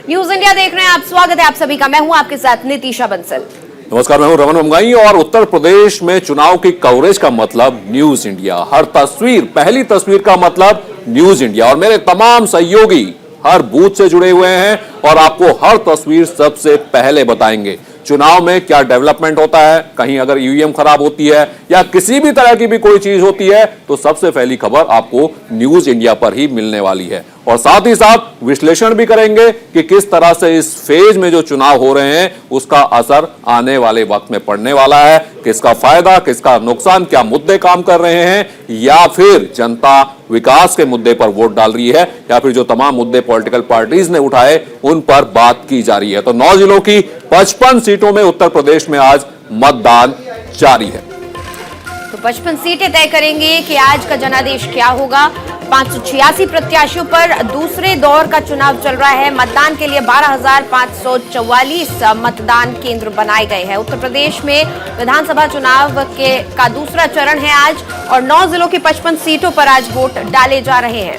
News India देख रहे हैं आप, स्वागत है आप सभी का। मैं हूं आपके साथ नितीशा बंसल। नमस्कार, मैं हूं रमन मंगाई और उत्तर प्रदेश में चुनाव की कवरेज का मतलब न्यूज इंडिया। हर तस्वीर, पहली तस्वीर का मतलब न्यूज इंडिया। और मेरे तमाम सहयोगी हर बूथ से जुड़े हुए हैं और आपको हर तस्वीर सबसे पहले बताएंगे। चुनाव में क्या डेवलपमेंट होता है, कहीं अगर ईवीएम खराब होती है या किसी भी तरह की भी कोई चीज होती है तो सबसे पहली खबर आपको न्यूज इंडिया पर ही मिलने वाली है। और साथ ही साथ विश्लेषण भी करेंगे कि किस तरह से इस फेज में जो चुनाव हो रहे हैं उसका असर आने वाले वक्त में पड़ने वाला है, किसका फायदा किसका नुकसान, क्या मुद्दे काम कर रहे हैं या फिर जनता विकास के मुद्दे पर वोट डाल रही है या फिर जो तमाम मुद्दे पॉलिटिकल पार्टीज ने उठाए उन पर बात की जा रही है। तो 9 जिलों की 55 सीटों में उत्तर प्रदेश में आज मतदान जारी है। तो 55 सीटें तय करेंगे कि आज का जनादेश क्या होगा। 586 प्रत्याशियों पर दूसरे दौर का चुनाव चल रहा है। मतदान के लिए 12,544 मतदान केंद्र बनाए गए हैं। उत्तर प्रदेश में विधानसभा चुनाव का दूसरा चरण है आज और 9 जिलों की 55 सीटों पर आज वोट डाले जा रहे हैं।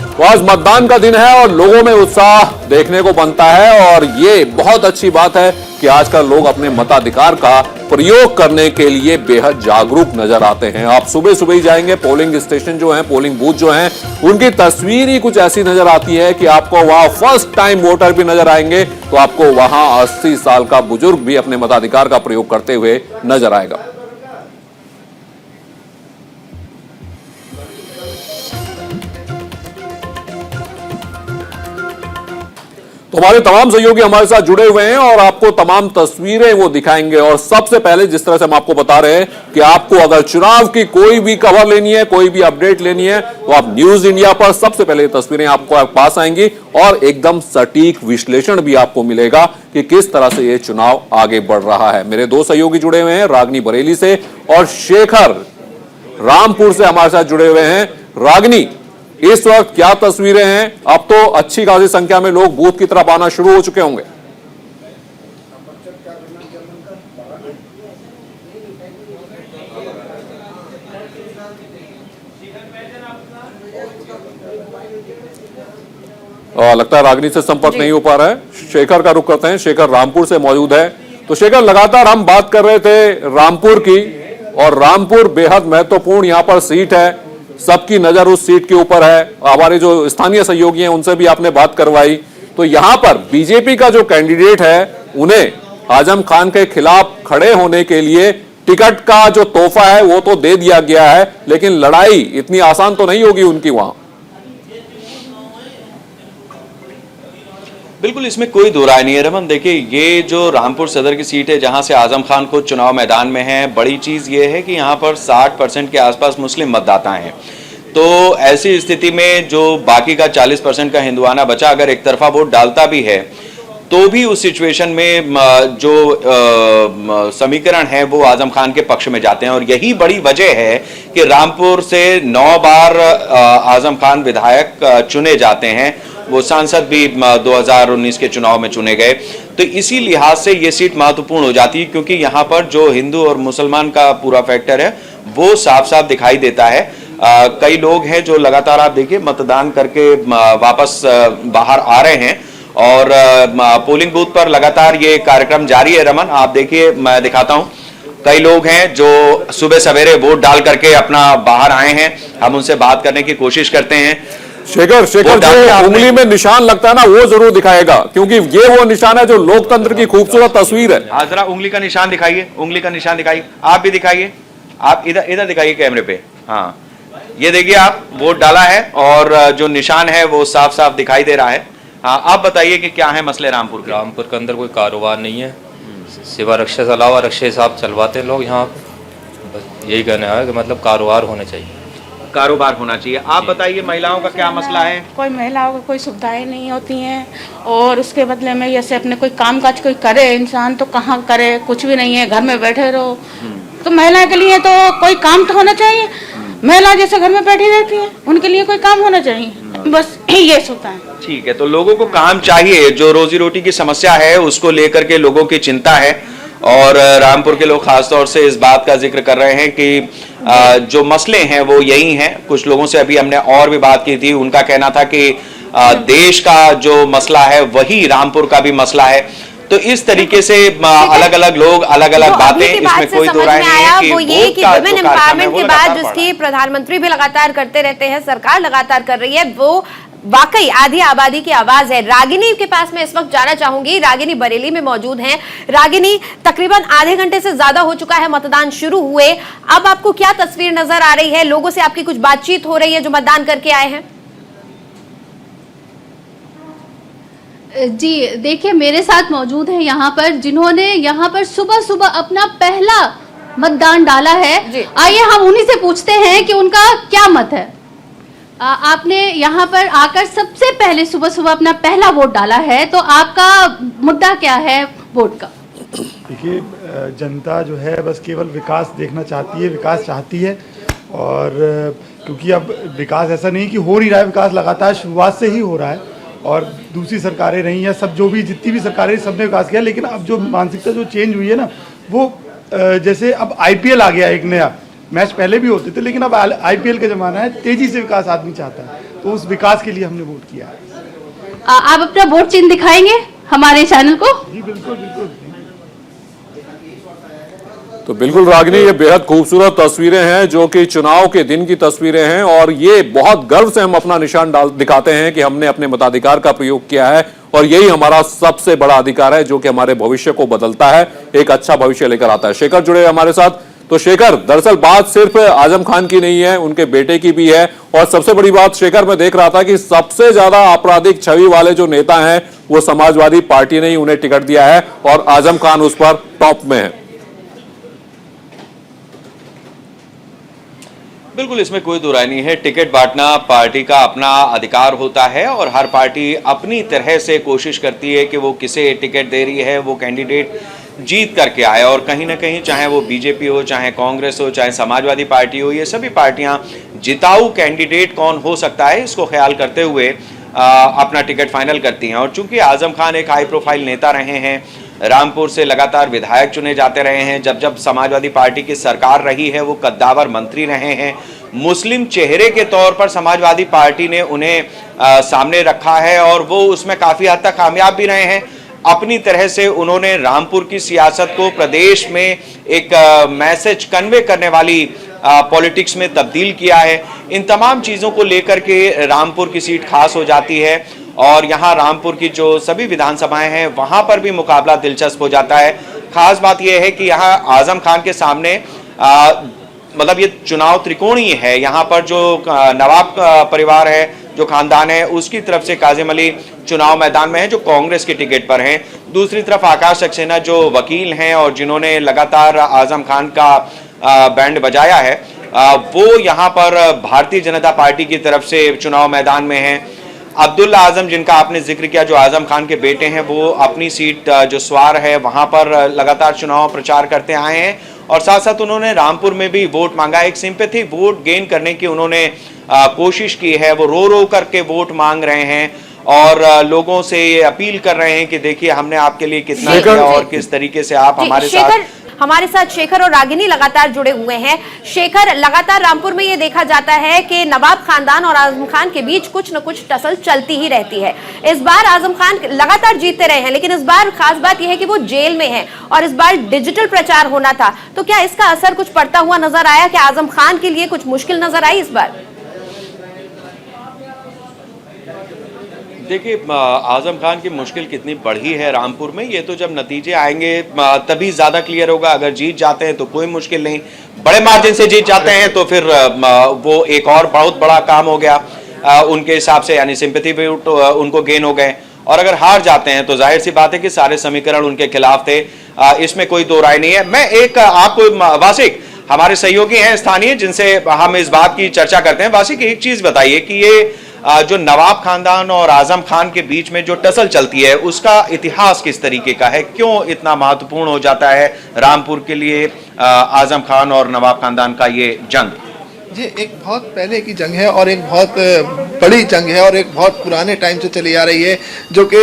तो आज मतदान का दिन है और लोगों में उत्साह देखने को बनता है और ये बहुत अच्छी बात है कि आजकल लोग अपने मताधिकार का प्रयोग करने के लिए बेहद जागरूक नजर आते हैं। आप सुबह सुबह ही जाएंगे, पोलिंग स्टेशन जो हैं, पोलिंग बूथ जो हैं, उनकी तस्वीर ही कुछ ऐसी नजर आती है कि आपको वहां फर्स्ट टाइम वोटर भी नजर आएंगे तो आपको वहां 80 साल का बुजुर्ग भी अपने मताधिकार का प्रयोग करते हुए नजर आएगा। तो हमारे तमाम सहयोगी हमारे साथ जुड़े हुए हैं और आपको तमाम तस्वीरें वो दिखाएंगे। और सबसे पहले जिस तरह से हम आपको बता रहे हैं कि आपको अगर चुनाव की कोई भी खबर लेनी है, कोई भी अपडेट लेनी है तो आप न्यूज इंडिया पर सबसे पहले तस्वीरें आपको पास आएंगी और एकदम सटीक विश्लेषण भी आपको मिलेगा कि किस तरह से ये चुनाव आगे बढ़ रहा है। मेरे दो सहयोगी जुड़े हुए हैं, रागनी बरेली से और शेखर रामपुर से हमारे साथ जुड़े हुए हैं। रागनी, इस वक्त क्या तस्वीरें हैं? अब तो अच्छी खासी संख्या में लोग बूथ की तरफ आना शुरू हो चुके होंगे। लगता है रागनी से संपर्क नहीं हो पा रहा है। शेखर का रुख करते हैं। शेखर रामपुर से मौजूद है। तो शेखर, लगातार हम बात कर रहे थे रामपुर की और रामपुर बेहद महत्वपूर्ण यहाँ पर सीट है, सबकी नजर उस सीट के ऊपर है। हमारे जो स्थानीय सहयोगी हैं उनसे भी आपने बात करवाई। तो यहां पर बीजेपी का जो कैंडिडेट है उन्हें आजम खान के खिलाफ खड़े होने के लिए टिकट का जो तोहफा है वो तो दे दिया गया है, लेकिन लड़ाई इतनी आसान तो नहीं होगी उनकी वहां। बिल्कुल, इसमें कोई दो राय नहीं है रमन। देखिए, ये जो रामपुर सदर की सीट है जहां से आजम खान खुद चुनाव मैदान में है, बड़ी चीज़ ये है कि यहाँ पर 60% के आसपास मुस्लिम मतदाता हैं। तो ऐसी स्थिति में जो बाकी का 40% का हिंदुआना बचा अगर एक तरफा वोट डालता भी है तो भी उस सिचुएशन में जो समीकरण है वो आजम खान के पक्ष में जाते हैं। और यही बड़ी वजह है कि रामपुर से 9 बार आजम खान विधायक चुने जाते हैं। वो सांसद भी 2019 के चुनाव में चुने गए। तो इसी लिहाज से ये सीट महत्वपूर्ण हो जाती है क्योंकि यहाँ पर जो हिंदू और मुसलमान का पूरा फैक्टर है वो साफ साफ दिखाई देता है। कई लोग हैं जो लगातार आप देखिए मतदान करके वापस बाहर आ रहे हैं और पोलिंग बूथ पर लगातार ये कार्यक्रम जारी है। रमन, आप देखिए, मैं दिखाता हूँ, कई लोग हैं जो सुबह सवेरे वोट डाल करके अपना बाहर आए हैं। हम उनसे बात करने की कोशिश करते हैं। शेखर, जो उंगली में निशान लगता है ना वो जरूर दिखाएगा क्योंकि ये वो निशान है जो लोकतंत्र की खूबसूरत तस्वीर है। हाँ, जरा उंगली का निशान दिखाइए, उंगली का निशान दिखाइए। आप भी दिखाइए, आप इधर दिखाइए कैमरे पे। हाँ, ये देखिए, आप वोट डाला है और जो निशान है वो साफ साफ दिखाई दे रहा है। हाँ, आप बताइए कि क्या है मसले रामपुर के? रामपुर के अंदर कोई कारोबार नहीं है, सिवा रक्षा से अलावा रक्षा साहब चलवाते लोग यहाँ। बस यही कहना है कि मतलब कारोबार होने चाहिए, कारोबार होना चाहिए। आप बताइए, महिलाओं का क्या मसला है? कोई महिलाओं को कोई सुविधाएं नहीं होती हैं और उसके बदले में जैसे अपने कोई कामकाज कोई करे इंसान तो कहाँ करे, कुछ भी नहीं है, घर में बैठे रहो। तो महिला के लिए तो कोई काम तो होना चाहिए। महिला जैसे घर में बैठी रहती है उनके लिए कोई काम होना चाहिए, बस ये सोचता है। ठीक है, तो लोगों को काम चाहिए। जो रोजी रोटी की समस्या है उसको लेकर के लोगों की चिंता है और रामपुर के लोग खासतौर से इस बात का जिक्र कर रहे हैं कि जो मसले हैं वो यही हैं। कुछ लोगों से अभी हमने और भी बात की थी, उनका कहना था कि देश का जो मसला है वही रामपुर का भी मसला है। तो इस तरीके से अलग अलग लोग अलग अलग बातें, इसमें कोई दो राय नहीं है कि वो ये कि वोट विमेन एम्पावरमेंट की बात जिसकी प्रधानमंत्री भी लगातार करते रहते हैं, सरकार लगातार कर रही है, वो वाकई आधी आबादी की आवाज है। रागिनी के पास मैं इस वक्त जाना चाहूंगी। रागिनी बरेली में मौजूद हैं। रागिनी, तकरीबन आधे घंटे से ज्यादा हो चुका है मतदान शुरू हुए, अब आपको क्या तस्वीर नजर आ रही है? लोगों से आपकी कुछ बातचीत हो रही है जो मतदान करके आए हैं? जी देखिए, मेरे साथ मौजूद हैं यहाँ पर जिन्होंने यहाँ पर सुबह सुबह अपना पहला मतदान डाला है। आइए हम उन्हीं से पूछते हैं कि उनका क्या मत है। आपने यहाँ पर आकर सबसे पहले सुबह सुबह अपना पहला वोट डाला है, तो आपका मुद्दा क्या है वोट का? देखिए, जनता जो है बस केवल विकास देखना चाहती है, विकास चाहती है। और क्योंकि अब विकास ऐसा नहीं कि हो नहीं रहा है, विकास लगातार शुरुआत से ही हो रहा है। और दूसरी सरकारें रही हैं, सब जो भी जितनी भी सरकारें, सबने विकास किया। लेकिन अब जो मानसिकता जो चेंज हुई है ना, वो जैसे अब IPL आ गया, एक नया मैच पहले भी होते थे, लेकिन अब IPL का ज़माना है, तेज़ी से विकास आदमी चाहता है, तो उस विकास के लिए हमने वोट किया है। आप अपना वोट चिन्ह दिखाएंगे हमारे चैनल को? जी बिल्कुल बिल्कुल। तो बिल्कुल रागिनी, ये बेहद खूबसूरत तस्वीरें हैं जो कि चुनाव के दिन की तस्वीरें हैं, और ये बहुत गर्व से हम अपना निशान दिखाते हैं कि हमने अपने मताधिकार का प्रयोग किया है, और यही हमारा सबसे बड़ा अधिकार है जो कि हमारे भविष्य को बदलता है, एक अच्छा भविष्य लेकर आता है। शेखर जुड़े हैं हमारे साथ। तो शेखर, दरअसल बात सिर्फ आजम खान की नहीं है, उनके बेटे की भी है, और सबसे बड़ी बात शेखर, मैं देख रहा था कि सबसे ज्यादा आपराधिक छवि वाले जो नेता हैं वो समाजवादी पार्टी ने ही उन्हें टिकट दिया है, और आजम खान उस पर टॉप में है। बिल्कुल, इसमें कोई दो राय नहीं है। टिकट बांटना पार्टी का अपना अधिकार होता है, और हर पार्टी अपनी तरह से कोशिश करती है कि वो किसे टिकट दे रही है वो कैंडिडेट जीत करके आए। और कहीं ना कहीं चाहे वो बीजेपी हो, चाहे कांग्रेस हो, चाहे समाजवादी पार्टी हो, ये सभी पार्टियां जिताऊ कैंडिडेट कौन हो सकता है इसको ख्याल करते हुए अपना टिकट फाइनल करती हैं। और चूंकि आजम खान एक हाई प्रोफाइल नेता रहे हैं, रामपुर से लगातार विधायक चुने जाते रहे हैं, जब जब समाजवादी पार्टी की सरकार रही है वो कद्दावर मंत्री रहे हैं, मुस्लिम चेहरे के तौर पर समाजवादी पार्टी ने उन्हें सामने रखा है, और वो उसमें काफ़ी हद तक कामयाब भी रहे हैं। अपनी तरह से उन्होंने रामपुर की सियासत को प्रदेश में एक मैसेज कन्वे करने वाली पॉलिटिक्स में तब्दील किया है। इन तमाम चीज़ों को लेकर के रामपुर की सीट खास हो जाती है, और यहाँ रामपुर की जो सभी विधानसभाएं हैं वहाँ पर भी मुकाबला दिलचस्प हो जाता है। खास बात यह है कि यहाँ आजम खान के सामने मतलब ये चुनाव त्रिकोणीय है। यहाँ पर जो नवाब परिवार है, जो खानदान है, उसकी तरफ से काजिम अली चुनाव मैदान में है जो कांग्रेस के टिकट पर हैं। दूसरी तरफ आकाश सक्सेना जो वकील हैं और जिन्होंने लगातार आजम खान का बैंड बजाया है, वो यहाँ पर भारतीय जनता पार्टी की तरफ से चुनाव मैदान में हैं। अब्दुल्ला आजम, जिनका आपने जिक्र किया, जो आजम खान के बेटे हैं, वो अपनी सीट जो स्वार है वहाँ पर लगातार चुनाव प्रचार करते आए हैं, और साथ साथ उन्होंने रामपुर में भी वोट मांगा। एक सिंपैथी वोट गेन करने की उन्होंने कोशिश की है। वो रो रो करके वोट मांग रहे हैं और लोगों से ये अपील कर रहे हैं कि देखिए हमने आपके लिए कितना किया और किस तरीके से आप हमारे साथ शेखर और रागिनी लगातार जुड़े हुए हैं। शेखर, लगातार रामपुर में ये देखा जाता है कि नवाब खानदान और आजम खान के बीच कुछ न कुछ टसल चलती ही रहती है। इस बार आजम खान लगातार जीतते रहे हैं, लेकिन इस बार खास बात यह है कि वो जेल में हैं, और इस बार डिजिटल प्रचार होना था, तो क्या इसका असर कुछ पड़ता हुआ नजर आया? कि आजम खान के लिए कुछ मुश्किल नजर आई इस बार? देखिए, आजम खान की मुश्किल कितनी बढ़ी है रामपुर में, ये तो जब नतीजे आएंगे तभी ज़्यादा क्लियर होगा। अगर जीत जाते हैं तो कोई मुश्किल नहीं, बड़े मार्जिन से जीत जाते हैं तो फिर वो एक और बहुत बड़ा काम हो गया उनके हिसाब से, यानी सिंपैथी वोट उनको गेन हो गए। और अगर हार जाते हैं तो जाहिर सी बात है कि सारे समीकरण उनके खिलाफ थे, इसमें कोई दो राय नहीं है। मैं एक आपको वासिक, हमारे सहयोगी हैं स्थानीय, जिनसे हम इस बात की चर्चा करते हैं। वासिक, एक चीज़ बताइए कि ये जो नवाब खानदान और आजम खान के बीच में जो टसल चलती है उसका इतिहास किस तरीके का है? क्यों इतना महत्वपूर्ण हो जाता है रामपुर के लिए आजम खान और नवाब खानदान का ये जंग? ये एक बहुत पहले की जंग है और एक बहुत बड़ी जंग है और एक बहुत पुराने टाइम से चली आ रही है, जो कि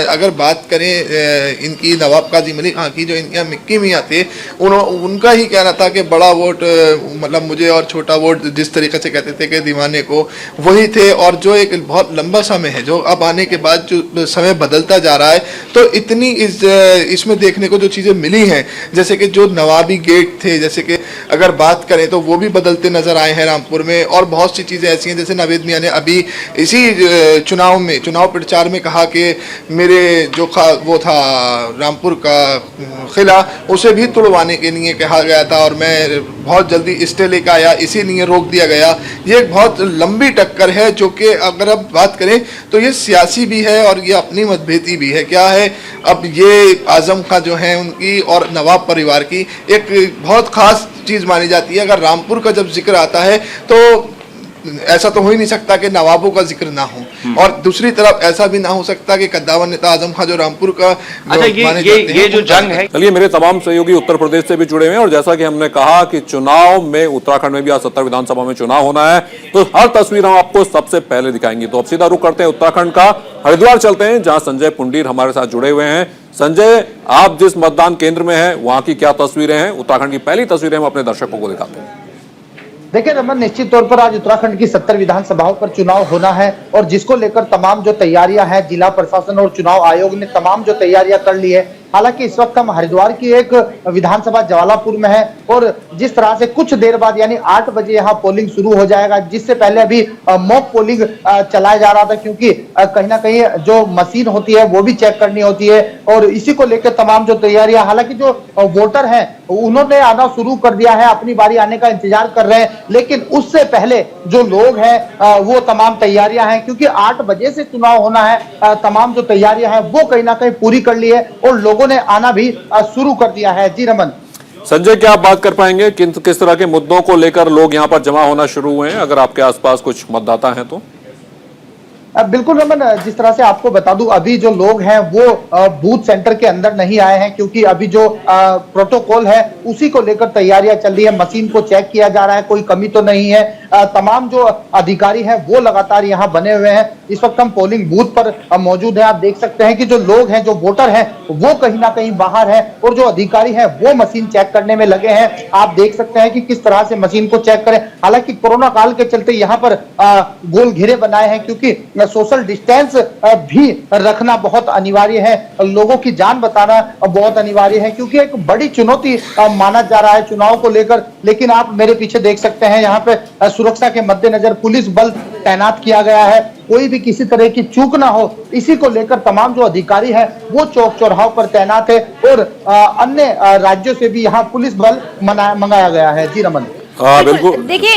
अगर बात करें इनकी नवाब काजी मलिक खां की, जो इनके मिक्की मियाँ थे, उनका ही कहना था कि बड़ा वोट मतलब मुझे और छोटा वोट जिस तरीके से कहते थे कि दीवाने को, वही थे। और जो एक बहुत लंबा समय है जो अब आने के बाद जो समय बदलता जा रहा है, तो इतनी इसमें देखने को जो चीज़ें मिली हैं, जैसे कि जो नवाबी गेट थे, जैसे कि अगर बात करें तो वो भी बदलते नजर आए हैं रामपुर में। और बहुत सी चीज़ें ऐसी हैं, जैसे नावेद मियाँ ने अभी इसी चुनाव प्रचार में कहा कि मेरे जो वो था रामपुर का किला, उसे भी तुड़वाने के लिए कहा गया था और मैं बहुत जल्दी स्टे लेकर आया, इसीलिए रोक दिया गया। ये एक बहुत लंबी टक्कर है, जो कि अगर अब बात करें तो ये सियासी भी है और ये अपनी मतभेदी भी है। क्या है, अब ये आजम खां जो है उनकी और नवाब परिवार की एक बहुत खास चीज़ मानी जाती है। अगर रामपुर का जब जिक्र आता है तो ऐसा तो हो ही नहीं सकता कि नवाबों का जिक्र ना हो, और दूसरी तरफ ऐसा भी ना हो सकता कि कद्दावर नेता आजम खां जो रामपुर का अच्छा, ये जो जंग है। चलिए, मेरे तमाम सहयोगी उत्तर प्रदेश से भी जुड़े हुए हैं और जैसा कि हमने कहा कि चुनाव में उत्तराखंड में भी आज 70 विधानसभा में चुनाव होना है, तो हर तस्वीर हम आपको सबसे पहले दिखाएंगे। तो अब सीधा रुख करते हैं उत्तराखंड का, हरिद्वार चलते हैं जहां संजय पुंडीर हमारे साथ जुड़े हुए हैं। संजय, आप जिस मतदान केंद्र में हैं वहां की क्या तस्वीरें हैं? उत्तराखंड की पहली तस्वीरें हम अपने दर्शकों को दिखाते हैं। देखिए रमन, निश्चित तौर पर आज उत्तराखंड की 70 विधानसभाओं पर चुनाव होना है और जिसको लेकर तमाम जो तैयारियां हैं, जिला प्रशासन और चुनाव आयोग ने तमाम जो तैयारियां कर ली है। हालांकि इस वक्त हम हरिद्वार की एक विधानसभा ज्वालापुर में है और जिस तरह से कुछ देर बाद यानी 8 बजे यहाँ पोलिंग शुरू हो जाएगा, जिससे पहले अभी मॉक पोलिंग चलाया जा रहा था, क्योंकि कहीं ना कहीं जो मशीन होती है वो भी चेक करनी होती है और इसी को लेकर तमाम जो तैयारियां। हालांकि जो वोटर हैं उन्होंने आना शुरू कर दिया है, अपनी बारी आने का इंतजार कर रहे हैं, लेकिन उससे पहले जो लोग हैं वो तमाम तैयारियां हैं, क्योंकि 8 बजे से चुनाव होना है। तमाम जो तैयारियां हैं वो कहीं ना कहीं पूरी कर ली है और लोगों ने आना भी शुरू कर दिया है। जी रमन। संजय, क्या आप बात कर पाएंगे किस तरह के मुद्दों को लेकर लोग यहाँ पर जमा होना शुरू हुए हैं, अगर आपके आसपास कुछ मतदाता हैं तो? बिल्कुल रमन, जिस तरह से आपको बता दूं, अभी जो लोग हैं वो बूथ सेंटर के अंदर नहीं आए हैं, क्योंकि अभी जो प्रोटोकॉल है उसी को लेकर तैयारियां चल रही है। मशीन को चेक किया जा रहा है, कोई कमी तो नहीं है। तमाम जो अधिकारी हैं वो लगातार यहाँ बने हुए हैं। इस वक्त हम पोलिंग बूथ पर मौजूद हैं। आप देख सकते हैं कि जो लोग हैं, जो वोटर हैं, वो कहीं ना कहीं बाहर है और जो अधिकारी हैं वो मशीन चेक करने में लगे हैं। आप देख सकते हैं कि किस तरह से मशीन को चेक करें। हालांकि कोरोना काल के चलते यहाँ पर गोल घेरे बनाए हैं, क्योंकि सोशल डिस्टेंस भी रखना बहुत अनिवार्य है, लोगों की जान बचाना बहुत अनिवार्य है, क्योंकि एक बड़ी चुनौती माना जा रहा है चुनाव को लेकर। लेकिन आप मेरे पीछे देख सकते हैं, यहाँ पे सुरक्षा के मद्देनजर पुलिस बल तैनात किया गया है, कोई भी किसी तरह की चूक ना हो, इसी को लेकर तमाम जो अधिकारी हैं वो चौक चौराहों पर तैनात है और अन्य राज्यों से भी यहाँ पुलिस बल मंगाया गया है। जी रमन। बिल्कुल। देखिए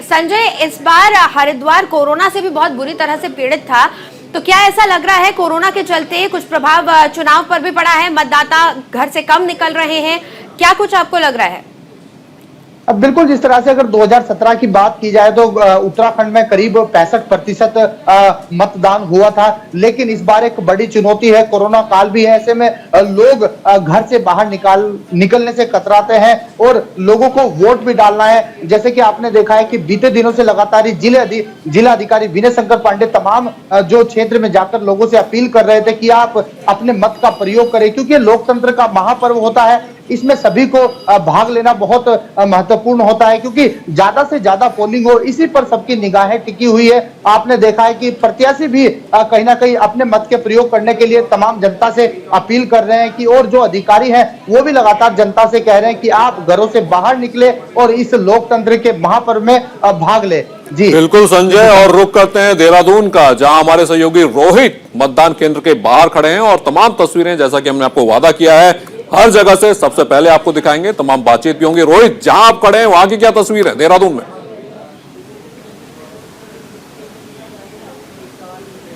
संजय, इस बार हरिद्वार कोरोना से भी बहुत बुरी तरह से पीड़ित था, तो क्या ऐसा लग रहा है कोरोना के चलते कुछ प्रभाव चुनाव पर भी पड़ा है? मतदाता घर से कम निकल रहे हैं, क्या कुछ आपको लग रहा है? अब बिल्कुल, जिस तरह से अगर 2017 की बात की जाए तो उत्तराखंड में करीब 65% मतदान हुआ था, लेकिन इस बार एक बड़ी चुनौती है, कोरोना काल भी है। ऐसे में लोग घर से बाहर निकलने से कतराते हैं और लोगों को वोट भी डालना है। जैसे कि आपने देखा है कि बीते दिनों से लगातार जिला अधिकारी विनय शंकर पांडे तमाम जो क्षेत्र में जाकर लोगों से अपील कर रहे थे कि आप अपने मत का प्रयोग करें, क्योंकि लोकतंत्र का महापर्व होता है, इसमें सभी को भाग लेना बहुत महत्वपूर्ण होता है, क्योंकि ज्यादा से ज्यादा पोलिंग हो, इसी पर सबकी निगाहें टिकी हुई है। आपने देखा है कि प्रत्याशी भी कहीं ना कहीं अपने मत के प्रयोग करने के लिए तमाम जनता से अपील कर रहे हैं कि, और जो अधिकारी हैं वो भी लगातार जनता से कह रहे हैं कि आप घरों से बाहर निकले और इस लोकतंत्र के महापर्व में भाग ले। जी बिल्कुल संजय, और रुक करते हैं देहरादून का, जहां हमारे सहयोगी रोहित मतदान केंद्र के बाहर खड़े हैं और तमाम तस्वीरें जैसा कि हमने आपको वादा किया है हर जगह से सबसे पहले आपको दिखाएंगे, तमाम बातचीत भी होंगी। रोहित, जहां आप खड़े हैं वहां की क्या तस्वीर है देहरादून में?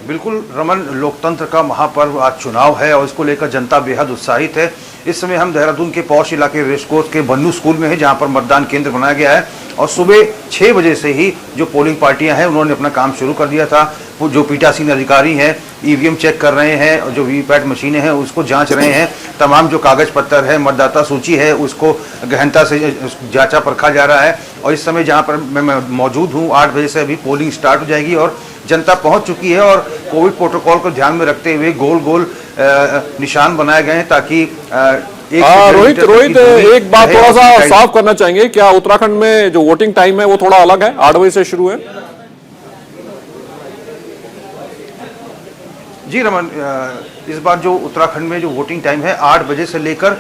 बिल्कुल रमन, लोकतंत्र का महापर्व आज चुनाव है और इसको लेकर जनता बेहद उत्साहित है। इस समय हम देहरादून के पौष इलाके रेसकोर्स के बन्नू स्कूल में है, जहां पर मतदान केंद्र बनाया गया है और सुबह 6 बजे से ही जो पोलिंग पार्टियां हैं उन्होंने अपना काम शुरू कर दिया था। वो जो पीठासीन अधिकारी हैं ईवीएम चेक कर रहे हैं और जो वीवीपैट मशीनें हैं उसको जांच रहे हैं। तमाम जो कागज पत्तर है, मतदाता सूची है, उसको गहनता से जांचा परखा जा रहा है। और इस समय जहां पर मैं मौजूद हूं 8 बजे से अभी पोलिंग स्टार्ट हो जाएगी और जनता पहुंच चुकी है। और कोविड प्रोटोकॉल को ध्यान में रखते हुए गोल गोल निशान बनाए गए हैं ताकि रोहित एक बात थोड़ा सा साफ करना चाहेंगे, क्या उत्तराखंड में जो वोटिंग टाइम है वो थोड़ा अलग है? 8 बजे से शुरू है। जी रमन, इस बार जो उत्तराखंड में जो वोटिंग टाइम है 8 बजे से लेकर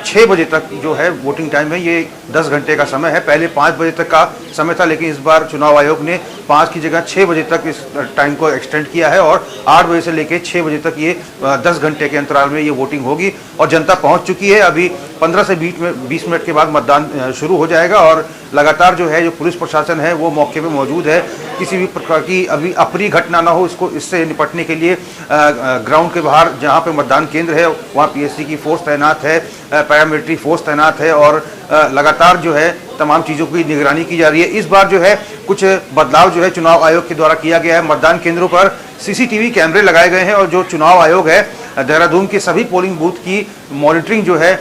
6 बजे तक जो है वोटिंग टाइम है, ये 10 घंटे का समय है। पहले 5 बजे तक का समय था, लेकिन इस बार चुनाव आयोग ने 5 की जगह 6 बजे तक इस टाइम को एक्सटेंड किया है और 8 बजे से लेकर 6 बजे तक ये 10 घंटे के अंतराल में ये वोटिंग होगी। और जनता पहुंच चुकी है। अभी 15 से 20 मिनट के बाद मतदान शुरू हो जाएगा और लगातार जो है जो पुलिस प्रशासन है वो मौके पे मौजूद है। किसी भी प्रकार की अभी अप्रिय घटना ना हो, इससे निपटने के लिए ग्राउंड के बाहर जहां पे मतदान केंद्र है वहां पीएससी की फोर्स तैनात है, पैरामिलिट्री फोर्स तैनात है और लगातार जो है तमाम चीज़ों की निगरानी की जा रही है। इस बार जो है कुछ बदलाव जो है चुनाव आयोग के द्वारा किया गया है। मतदान केंद्रों पर सीसीटीवी कैमरे लगाए गए हैं और जो चुनाव आयोग है देहरादून के सभी पोलिंग बूथ की मॉनिटरिंग जो है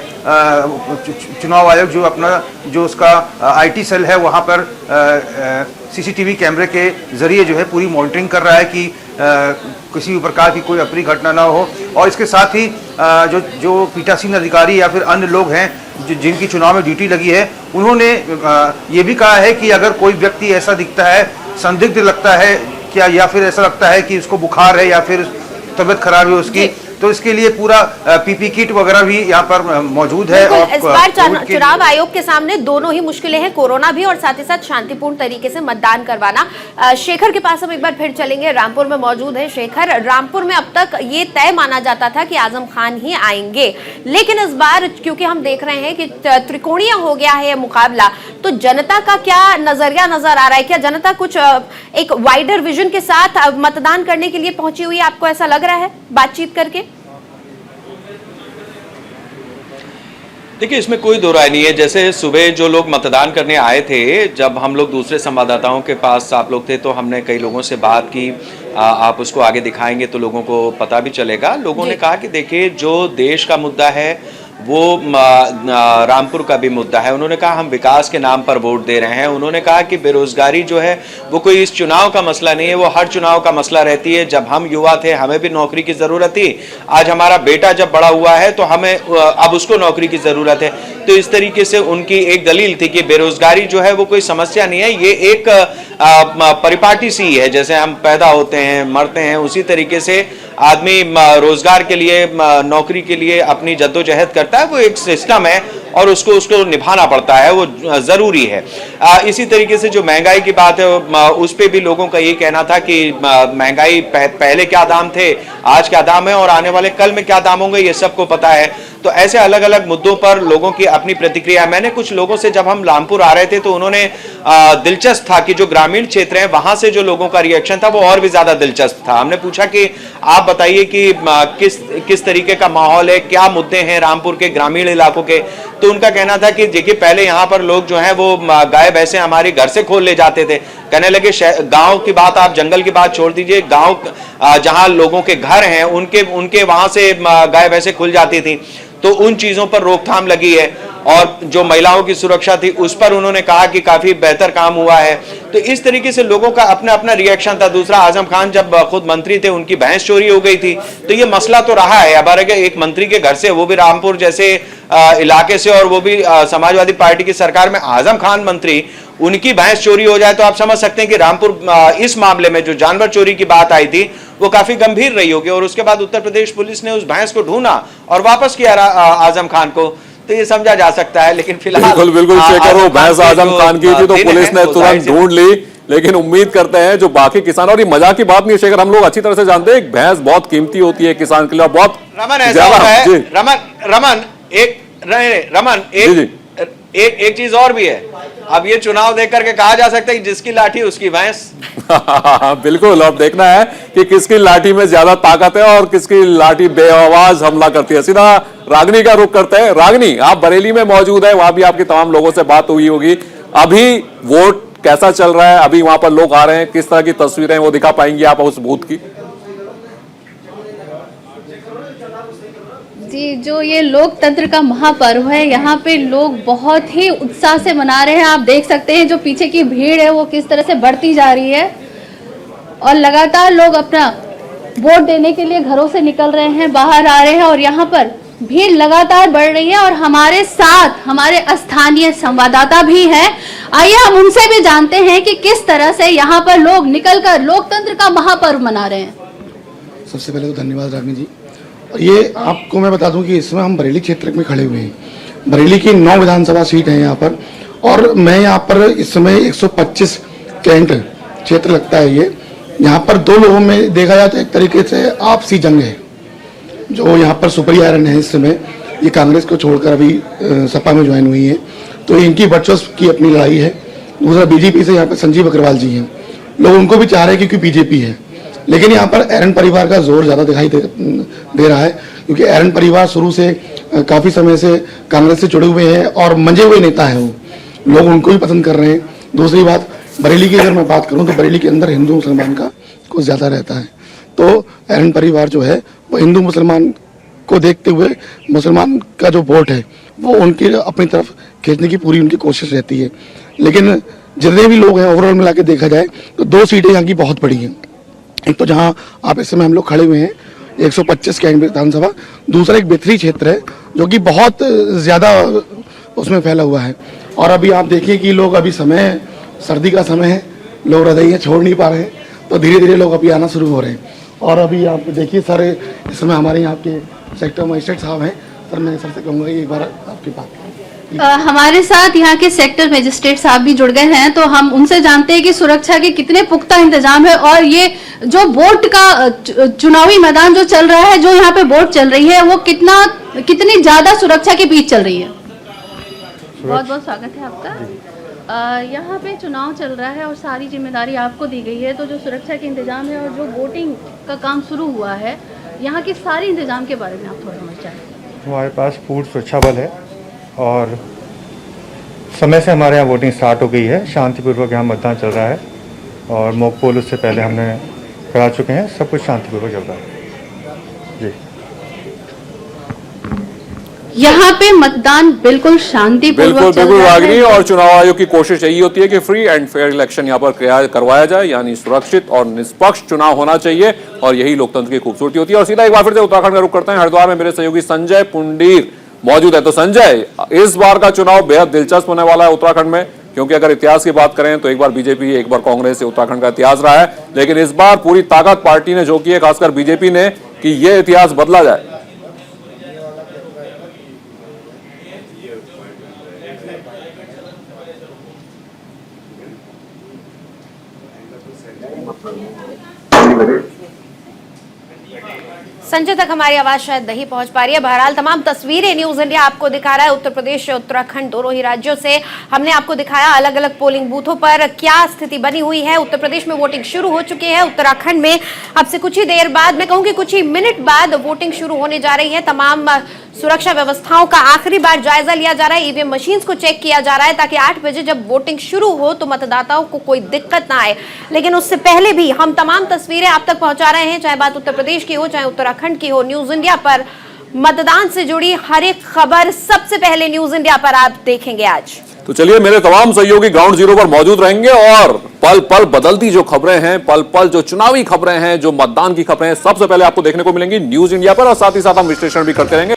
चुनाव आयोग जो अपना जो उसका आईटी सेल है वहां पर सीसीटीवी कैमरे के जरिए जो है पूरी मॉनिटरिंग कर रहा है कि किसी भी प्रकार की कोई अप्रिय घटना ना हो। और इसके साथ ही जो पीठासीन अधिकारी या फिर अन्य लोग हैं जिनकी चुनाव में ड्यूटी लगी है, उन्होंने ये भी कहा है कि अगर कोई व्यक्ति ऐसा दिखता है, संदिग्ध लगता है क्या, या फिर ऐसा लगता है कि उसको बुखार है या फिर तबीयत खराब है उसकी, तो इसके लिए पूरा पीपी किट वगैरह भी यहाँ पर मौजूद है। और इस बार चुनाव आयोग के सामने दोनों ही मुश्किलें हैं, कोरोना भी और साथ ही साथ शांतिपूर्ण तरीके से मतदान करवाना। शेखर के पास हम एक बार फिर चलेंगे, रामपुर में मौजूद है शेखर। रामपुर में अब तक ये तय माना जाता था कि आजम खान ही आएंगे, लेकिन इस बार क्योंकि हम देख रहे हैं कि त्रिकोणीय हो गया है मुकाबला, तो जनता का क्या नजरिया नजर आ रहा है? क्या जनता कुछ एक वाइडर विजन के साथ मतदान करने के लिए पहुंची हुई है? आपको ऐसा लग रहा है बातचीत करके? देखिए, इसमें कोई दो राय नहीं है। जैसे सुबह जो लोग मतदान करने आए थे, जब हम लोग दूसरे संवाददाताओं के पास आप लोग थे तो हमने कई लोगों से बात की। आप उसको आगे दिखाएंगे तो लोगों को पता भी चलेगा। लोगों ने कहा कि देखिए, जो देश का मुद्दा है वो रामपुर का भी मुद्दा है। उन्होंने कहा हम विकास के नाम पर वोट दे रहे हैं। उन्होंने कहा कि बेरोजगारी जो है वो कोई इस चुनाव का मसला नहीं है, वो हर चुनाव का मसला रहती है। जब हम युवा थे हमें भी नौकरी की ज़रूरत थी, आज हमारा बेटा जब बड़ा हुआ है तो हमें अब उसको नौकरी की ज़रूरत है। तो इस तरीके से उनकी एक दलील थी कि बेरोजगारी जो है वो कोई समस्या नहीं है, ये एक परिपाटी सी है। जैसे हम पैदा होते हैं, मरते हैं, उसी तरीके से आदमी रोजगार के लिए, नौकरी के लिए अपनी जद्दोजहद करता है। वो एक सिस्टम है और उसको निभाना पड़ता है, वो जरूरी है। इसी तरीके से जो महंगाई की बात है उस पे भी लोगों का ये कहना था कि महंगाई पहले क्या दाम थे, आज क्या दाम है और आने वाले कल में क्या दाम होंगे, ये सबको पता है। तो ऐसे अलग अलग मुद्दों पर लोगों की अपनी प्रतिक्रिया। मैंने कुछ लोगों से जब हम रामपुर आ रहे थे तो उन्होंने दिलचस्प था कि जो ग्रामीण क्षेत्र है वहां से जो लोगों का रिएक्शन था वो और भी ज्यादा दिलचस्प था। हमने पूछा कि आप बताइए कि किस तरीके का माहौल है, क्या मुद्दे हैं रामपुर के ग्रामीण इलाकों के। तो उनका कहना था कि देखिए, पहले यहाँ पर लोग जो हैं वो गाय भैंसे हमारे घर से खोल ले जाते थे। कहने लगे गांव की बात, आप जंगल की बात छोड़ दीजिए, गांव जहां लोगों के घर हैं उनके वहां से गाय भैंसे खुल जाती थी। तो उन चीजों पर रोकथाम लगी है और जो महिलाओं की सुरक्षा थी उस पर उन्होंने कहा कि काफी बेहतर काम हुआ है। तो इस तरीके से लोगों का अपना अपना रिएक्शन था। दूसरा, आजम खान जब खुद मंत्री थे उनकी भैंस चोरी हो गई थी, तो ये मसला तो रहा है। अब एक मंत्री के घर से, वो भी रामपुर जैसे इलाके से, और वो भी समाजवादी पार्टी की सरकार में आजम खान मंत्री, उनकी भैंस चोरी हो जाए तो आप समझ सकते हैं कि रामपुर इस मामले में जो जानवर चोरी की बात आई थी वो काफी गंभीर रही होगी। और उसके बाद उत्तर प्रदेश पुलिस ने उस भैंस को ढूंढा और वापस किया आजम खान को, तो ये समझा जा सकता है। लेकिन फिलहाल बिल्कुल शेखर, वो भैंस आजम खान की थी तो पुलिस ने तुरंत ढूंढ ली। लेकिन उम्मीद करते हैं जो बाकी किसान, और ये मजाक की बात नहीं है शेखर, हम लोग अच्छी तरह से जानते हैं एक भैंस बहुत कीमती होती है किसान के लिए, बहुत रमन ऐसा होता है। रमन एक चीज और भी है। अब ये चुनाव देख करके कहा जा सकता है कि जिसकी लाठी उसकी भैंस। बिल्कुल, अब देखना है कि किसकी लाठी में ज्यादा ताकत है और किसकी लाठी बेआवाज हमला करती है। सीधा रागनी का रुख करते हैं। रागनी, आप बरेली में मौजूद है, वहां भी आपकी तमाम लोगों से बात हुई होगी। अभी वोट कैसा चल रहा है, अभी वहां पर लोग आ रहे हैं, किस तरह की तस्वीरें वो दिखा पाएंगे आप उस बूथ की? जी, जो ये लोकतंत्र का महापर्व है, यहाँ पे लोग बहुत ही उत्साह से मना रहे हैं। आप देख सकते हैं जो पीछे की भीड़ है वो किस तरह से बढ़ती जा रही है और लगातार लोग अपना वोट देने के लिए घरों से निकल रहे हैं, बाहर आ रहे हैं और यहाँ पर भीड़ लगातार बढ़ रही है। और हमारे साथ हमारे स्थानीय संवाददाता भी हैं। आइए हम उनसे भी जानते हैं कि किस तरह से यहाँ पर लोग निकलकर लोकतंत्र का महापर्व मना रहे हैं। सबसे पहले तो धन्यवाद रागिनी जी। और ये आपको मैं बता दूं कि इसमें हम बरेली क्षेत्र में खड़े हुए हैं। बरेली की 9 विधानसभा सीट है यहाँ पर और मैं यहाँ पर इस समय 125 कैंट क्षेत्र लगता है ये। यहाँ पर 2 लोगों में देखा जाए तो एक तरीके से आपसी जंग है। जो यहाँ पर सुप्रिया आर्यन है इस समय, ये कांग्रेस को छोड़कर अभी सपा में ज्वाइन हुई है, तो इनकी वर्चस्व की अपनी लड़ाई है। दूसरा बीजेपी से यहाँ पर संजीव अग्रवाल जी हैं, लोग उनको भी चाह रहे हैं क्योंकि बीजेपी है। लेकिन यहाँ पर एरन परिवार का जोर ज़्यादा दिखाई दे रहा है क्योंकि एरन परिवार शुरू से काफ़ी समय से कांग्रेस से जुड़े हुए हैं और मंजे हुए नेता हैं। वो लोग उनको भी पसंद कर रहे हैं। दूसरी बात, बरेली की अगर मैं बात करूँ तो बरेली के अंदर हिंदू मुसलमान का कुछ ज़्यादा रहता है, तो एरन परिवार जो है वो हिंदू मुसलमान को देखते हुए मुसलमान का जो वोट है वो उनकी अपनी तरफ खींचने की पूरी उनकी कोशिश रहती है। लेकिन जितने भी लोग हैं ओवरऑल मिला के देखा जाए तो 2 सीटें यहाँ की बहुत बड़ी हैं। एक तो जहाँ आप इस समय हम लोग खड़े हुए हैं 125 कैंट विधानसभा, दूसरा एक बेथरी क्षेत्र है जो कि बहुत ज़्यादा उसमें फैला हुआ है। और अभी आप देखिए कि लोग अभी समय सर्दी का समय है, लोग रजाइयाँ छोड़ नहीं पा रहे हैं, तो धीरे धीरे लोग अभी आना शुरू हो रहे हैं। और अभी आप देखिए सर, इस समय हमारे यहाँ के सेक्टर मजिस्ट्रेट साहब हैं। सर मैं सर से कहूँगा कि एक बार आपकी बात हमारे साथ यहाँ के सेक्टर मजिस्ट्रेट साहब भी जुड़ गए हैं, तो हम उनसे जानते हैं कि सुरक्षा के कितने पुख्ता इंतजाम है और ये जो वोट का चुनावी मैदान जो चल रहा है, जो यहाँ पे वोट चल रही है, वो कितनी ज्यादा सुरक्षा के बीच चल रही है। बहुत बहुत स्वागत है आपका। यहाँ पे चुनाव चल रहा है और सारी जिम्मेदारी आपको दी गई है, तो जो सुरक्षा के इंतजाम है और जो वोटिंग का काम शुरू हुआ है, यहाँ के सारे इंतजाम के बारे में आप थोड़ा समझ जाए। हमारे पास पूर्ण सुरक्षा बल है और समय से हमारे यहाँ वोटिंग स्टार्ट हो गई है। शांतिपूर्वक यहाँ मतदान चल रहा है और मॉक पोल उससे पहले हमने करा चुके हैं। सब कुछ शांतिपूर्वक चल रहा है जी। यहाँ पे मतदान बिल्कुल शांतिपूर्वक चल रहा है। और चुनाव आयोग की कोशिश यही होती है कि फ्री एंड फेयर इलेक्शन यहाँ पर करवाया जाए, यानी सुरक्षित और निष्पक्ष चुनाव होना चाहिए और यही लोकतंत्र की खूबसूरती होती है। और सीधा एक बार फिर से उत्तराखंड का रुख करते हैं। हरिद्वार में मेरे सहयोगी संजय पुंडीर मौजूद है। तो संजय, इस बार का चुनाव बेहद दिलचस्प होने वाला है उत्तराखंड में, क्योंकि अगर इतिहास की बात करें तो एक बार बीजेपी, एक बार कांग्रेस से उत्तराखंड का इतिहास रहा है, लेकिन इस बार पूरी ताकत पार्टी ने झोंकी है, खासकर बीजेपी ने, कि यह इतिहास बदला जाए। संजय तक हमारी आवाज शायद नहीं पहुंच पा रही है। बहरहाल तमाम तस्वीरें न्यूज इंडिया आपको दिखा रहा है। उत्तर प्रदेश और उत्तराखंड दोनों ही राज्यों से हमने आपको दिखाया अलग अलग पोलिंग बूथों पर क्या स्थिति बनी हुई है। उत्तर प्रदेश में वोटिंग शुरू हो चुकी है। उत्तराखंड में अब से कुछ ही देर बाद, मैं कहूंगी कुछ ही मिनट बाद, वोटिंग शुरू होने जा रही है। तमाम सुरक्षा व्यवस्थाओं का आखिरी बार जायजा लिया जा रहा है। ईवीएम मशीन्स को चेक किया जा रहा है ताकि 8 बजे जब वोटिंग शुरू हो तो मतदाताओं को कोई दिक्कत ना आए। लेकिन उससे पहले भी हम तमाम तस्वीरें आप तक पहुंचा रहे हैं, चाहे बात उत्तर प्रदेश की हो चाहे उत्तराखंड की हो। न्यूज इंडिया पर मतदान से जुड़ी हर एक खबर सबसे पहले न्यूज इंडिया पर आप देखेंगे आज। तो चलिए, मेरे तमाम सहयोगी ग्राउंड जीरो पर मौजूद रहेंगे और पल पल बदलती जो खबरें हैं, पल पल जो चुनावी खबरें हैं, जो मतदान की खबरें हैं, सबसे पहले आपको देखने को मिलेंगी न्यूज इंडिया पर और साथ ही साथ हम विश्लेषण भी करते रहेंगे।